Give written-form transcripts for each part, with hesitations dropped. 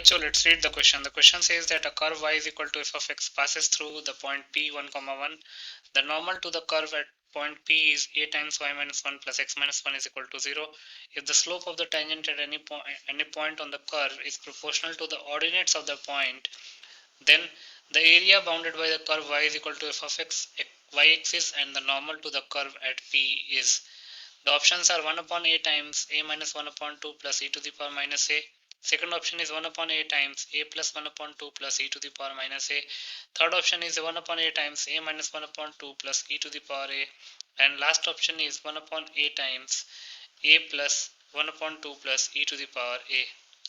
बच्चों, let's read the question. The question says that a curve y is equal to f of x passes through the point P 1, 1. The normal to the curve at point P is a times y minus 1 plus x minus 1 is equal to 0. If the slope of the tangent at any point on the curve is proportional to the ordinates of the point, then the area bounded by the curve y is equal to f of x, y-axis, and the normal to the curve at P is. The options are 1 upon a times a minus 1 upon 2 plus e to the power minus a. Second option is 1 upon a times a plus 1 upon 2 plus e to the power minus a. Third option is 1 upon a times a minus 1 upon 2 plus e to the power a. And last option is 1 upon a times a plus 1 upon 2 plus e to the power a.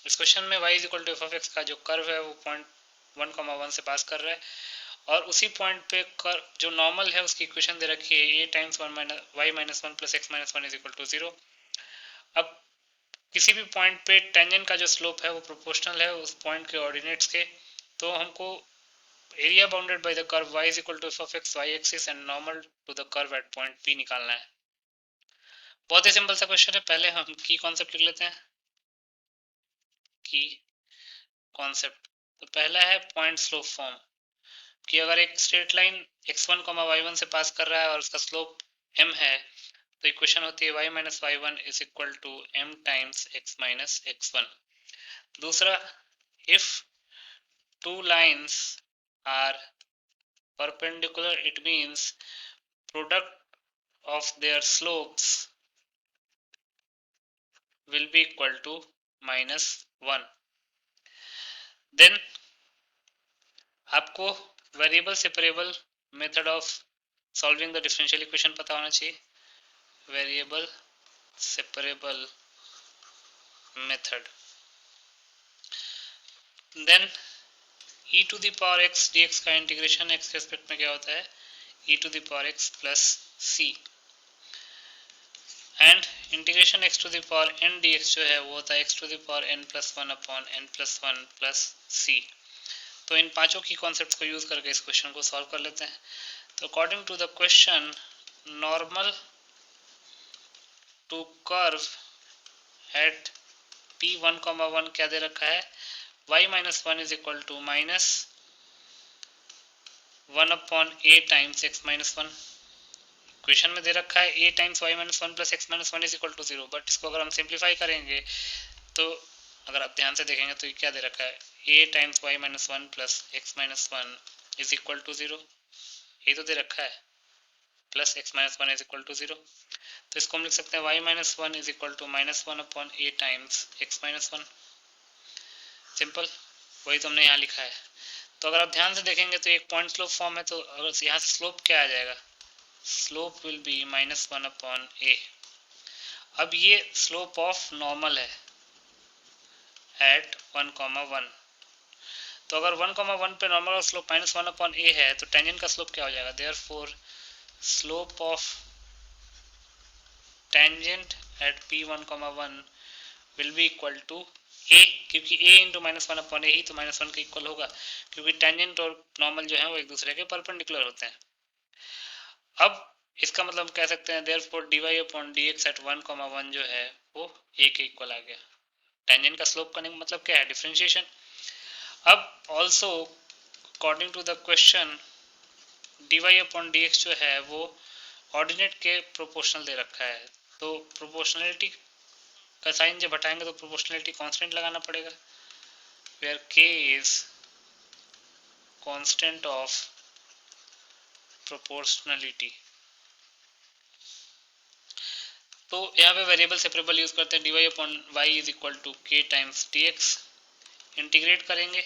इस question में y is equal to F of X का जो curve है वो point 1,1 से पास कर रहा है और उसी पॉइंट पे कर जो नॉर्मल है उसकी इक्वेशन दे रखी है a times Y minus 1 plus X minus 1 is equal to 0. अब किसी भी पॉइंट पे टेंजेंट का जो स्लोप है वो प्रोपोर्शनल है उस पॉइंट के ऑर्डिनेट्स के, तो हमको area bounded by the curve y is equal to F of X Y axis and normal to the curve at point p निकालना है. बहुत ही सिंपल सा क्वेश्चन है. पहले हम की कॉन्सेप्ट लिख लेते हैं. की कॉन्सेप्ट तो पहला है पॉइंट स्लोप फॉर्म, कि अगर एक स्ट्रेट लाइन x1, y1 से पास कर रहा है और उसका स्लोप m है तो इक्वेशन होती है y minus Y one is equal to m times x minus x1. दूसरा, if two lines are perpendicular it means product of their slopes will be equal to -1. then आपको variable separable method of solving the differential equation पता होना चाहिए. Variable separable method. Then e to the power x dx का integration x के respect में क्या होता है e to the power x plus c and integration x to the power n dx जो है वो होता है x to the power n plus 1 upon n plus 1 plus c. तो इन पांचों की कॉन्सेप्ट को यूज करके इस क्वेश्चन को सॉल्व कर लेते हैं. तो according to the question, normal to curve at p1, 1 क्या दे रखा है y minus 1 is equal to minus 1 upon a times x minus 1. Question में दे रखा है a times y minus 1 plus x minus 1 is equal to 0, but इसको अगर हम सिंप्लीफाई करेंगे तो अगर आप ध्यान से देखेंगे तो ये क्या दे रखा है a times y minus 1 plus x minus 1 is equal to 0. ये तो दे रखा है plus x minus 1 is equal to 0. तो इसको हम लिख सकते हैं y minus 1 is equal to minus 1 upon a times x minus 1. Simple, वही तो हमने यहाँ लिखा है. तो अगर आप ध्यान से देखेंगे तो एक पॉइंट स्लोप फॉर्म है, तो अगर यहाँ से स्लोप क्या आ जाएगा, slope will be minus 1 upon a. अब ये स्लोप ऑफ नॉर्मल है एट 1, 1. तो अगर 1, 1 पे नॉर्मल का स्लोप माइनस 1 अपॉन a है तो टेंजेंट का स्लोप क्या हो जाएगा, therefore slope of tangent at p1, 1 will be equal to a, क्योंकि a into minus 1 upon a ही तो माइनस 1 के इक्वल होगा, क्योंकि टेंजेंट और नॉर्मल जो है वो एक दूसरे के परपेंडिकुलर होते हैं. अब इसका मतलब कह सकते हैं therefore dy upon dx at 1, 1 जो है वो a के इक्वल आ गया. टेंजेंट का स्लोप करने का मतलब क्या है, डिफरेंशिएशन. अब also according to the question dy upon dx जो है वो ऑर्डिनेट के प्रोपोर्शनल दे रखा है, तो प्रोपोर्शनलिटी का साइन जब हटाएंगे तो प्रोपोर्शनलिटी कांस्टेंट लगाना पड़ेगा, where k is constant of proportionality. तो यहाँ पे वेरिएबल सेपरेबल यूज करते हैं. dy upon Y is equal to k times dx. Integrate करेंगे,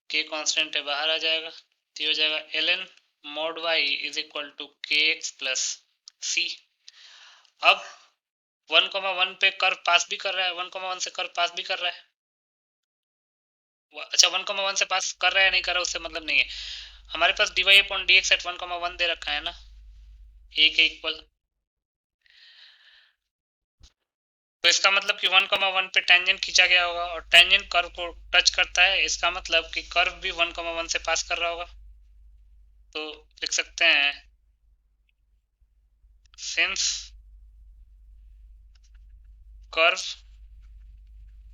k कांस्टेंट है बाहर आ जाएगा, तो ये हो जाएगा ln mod y is equal to kx plus c. अब 1, 1 पे कर्व पास भी कर रहा है, 1, 1 से कर्व पास भी कर रहा है. अच्छा, 1, 1 से पास कर रहा है नहीं कर रहा उससे मतलब नहीं है. हमारे पास dy अपॉन dx एट 1, 1 दे रखा है ना, a के इक्वल. तो इसका मतलब कि 1, 1 पे टेंजेंट खींचा गया होगा और टेंजेंट कर्व को टच करता है, इसका मतलब कि कर्व भी 1, 1 से पास कर रहा होगा. तो लिख सकते हैं सिंस कर्व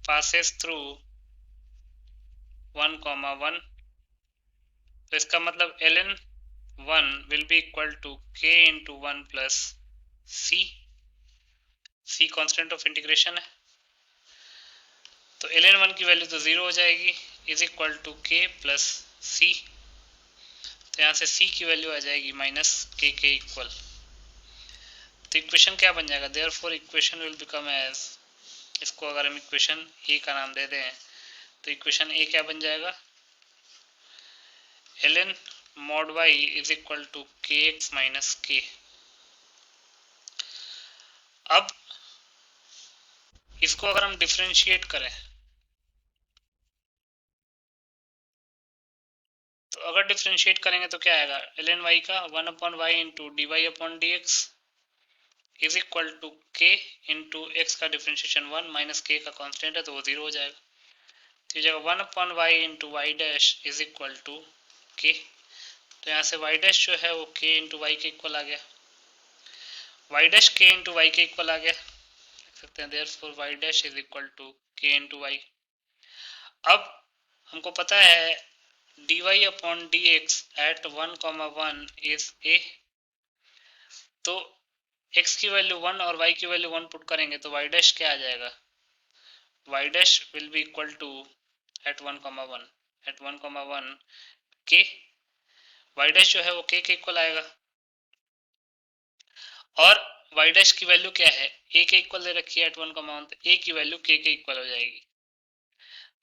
passes through 1,1, तो इसका मतलब ln 1 will be equal to k into 1 plus c constant of integration है, तो ln 1 की वैल्यू तो 0 हो जाएगी, is equal to k plus c, तो यहाँ से c की वैल्यू आ जाएगी माइनस k के इक्वल। तो इक्वेशन क्या बन जाएगा, therefore equation will become as, इसको अगर हम इक्वेशन ए का नाम दे दें तो इक्वेशन ए क्या बन जाएगा, ln mod y is equal to kx minus k। अब इसको अगर हम डिफरेंशिएट करें तो अगर डिफरेंशिएट करेंगे तो क्या आएगा, ln y का 1/y into D Y upon D X is equal to k into X का डिफरेंशिएशन 1 माइनस k का कांस्टेंट है तो वो 0 हो जाएगा, तो ये जाएगा 1/y into Y dash is equal to k, तो यहाँ से y डैश जो है वो k इंटू वाई के इक्वल आ गया, y dash k into Y के इक्वल आ गया, लिख सकते हैं therefore y dash is equal to k into Y. अब हमको पता है dy upon dx at 1,1 is a, तो x की वैल्यू 1 और y की वैल्यू 1 पुट करेंगे तो y डैश क्या आ जाएगा, y dash will be equal to at 1,1 k, y dash जो है वो k के इक्वल आएगा, और y डैश की वैल्यू क्या है, a के इक्वल दे रखी है एट 1,1, तो a की वैल्यू k के इक्वल हो जाएगी।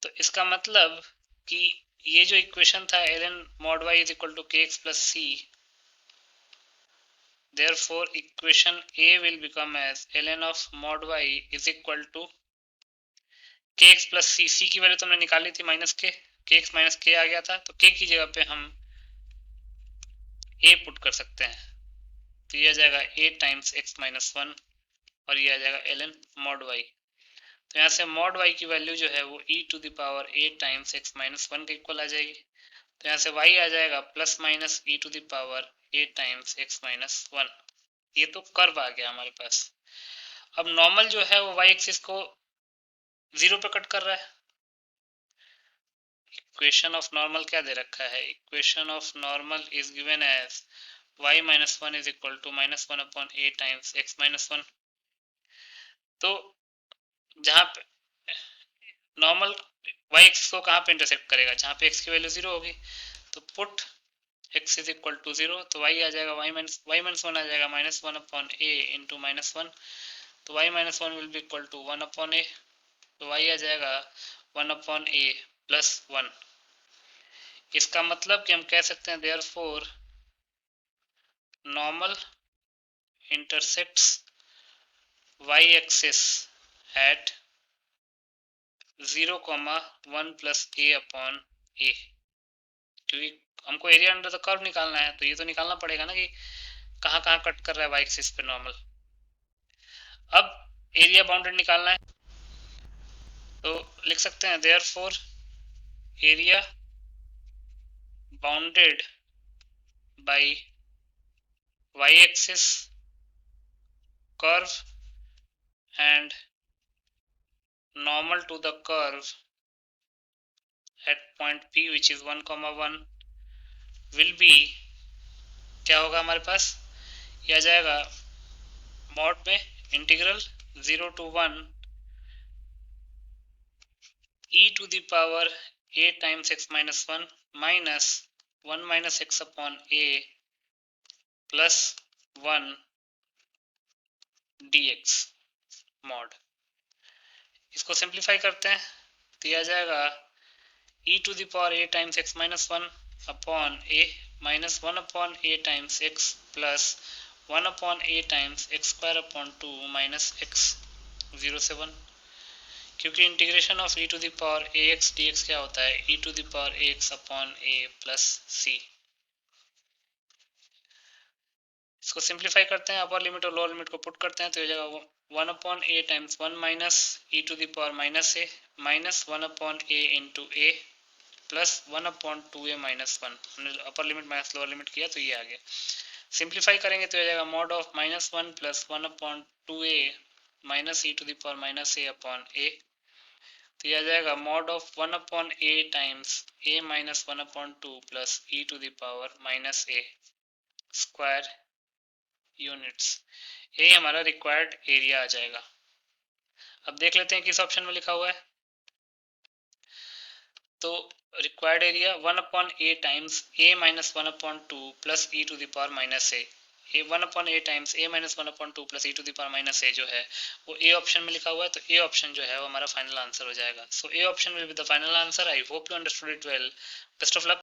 तो इसका मतलब कि ये जो इक्वेशन था ln mod y is equal to kx plus c, therefore equation a will become as ln of mod y is equal to kx plus c की वैल्यू तो हमने निकाली थी माइनस के, kx माइनस k आ गया था, तो k की जगह पे हम a पुट कर सकते हैं, तो ये आ जाएगा a टाइम्स x माइनस 1 और ये आ जाएगा ln mod y, तो यहाँ से mod y की वैल्यू जो है वो e to the power a times x minus 1 के इक्वल आ जाएगी, तो यहाँ से y आ जाएगा plus minus e to the power a times x minus 1, ये तो कर्व आ गया हमारे पास। अब नॉर्मल जो है वो y एक्सिस को 0 पे कट कर रहा है, इक्वेशन ऑफ नॉर्मल क्या दे रखा है, equation of normal is given as y minus 1 is equal to minus 1 upon a times x minus 1, तो जहाँ पे नॉर्मल y एक्सिस को कहाँ पे इंटरसेक्ट करेगा, जहाँ पे x की वैल्यू 0 होगी, तो put x is equal to 0, तो y आ जाएगा y माइनस 1 आ जाएगा minus 1 upon a into minus 1, तो y minus 1 will be equal to 1 upon a, तो y आ जाएगा 1 अपॉन a प्लस 1। इसका मतलब कि हम कह सकते हैं therefore normal intersects y axis at 0,1 plus a upon a, क्योंकि हमको एरिया अंडर द कर्व निकालना है, तो ये तो निकालना पड़ेगा ना कि कहाँ कहाँ कट कर रहा है y एक्सिस पे नॉर्मल। अब एरिया बाउंडेड निकालना है, तो लिख सकते हैं therefore area bounded bye y axis curve and normal to the curve at point P which is 1,1 will be, क्या होगा हमारे पास, यह आ जाएगा मॉड में integral 0 to 1 e to the power a times x minus 1 minus 1 minus x upon a plus 1 dx mod. इसको simplify करते हैं तो यह आ जाएगा e to the power a times x minus 1 upon a minus 1 upon a times x plus 1 upon a times x square upon 2 minus x 0 से 1, क्योंकि integration of e to the power ax dx क्या होता है, e to the power ax upon a plus c। इसको simplify करते हैं, upper limit और lower limit को पुट करते हैं तो ये जाएगा 1 upon a times 1 minus e to the power minus a minus 1 upon a into a plus 1 upon 2a minus 1, हमने upper limit minus lower limit किया तो ये आ गया। सिंप्लीफाई करेंगे तो ये जाएगा mod of minus 1 plus 1 upon 2a minus e to the power minus a upon a तो ये आ जाएगा mod of 1/a times a minus 1/2 plus e to the power minus a square units. ये हमारा रिक्वायर्ड एरिया आ जाएगा। अब देख लेते हैं किस ऑप्शन में लिखा हुआ है। तो required area 1/a times a minus 1/2 plus e to the power minus a। ए 1/a times a minus 1/2 plus e to the power minus a जो है वो ए ऑप्शन में लिखा हुआ है। तो ए ऑप्शन जो है वो हमारा फाइनल आंसर हो जाएगा। So A option will be the final answer. I hope you understood it well. Best of luck.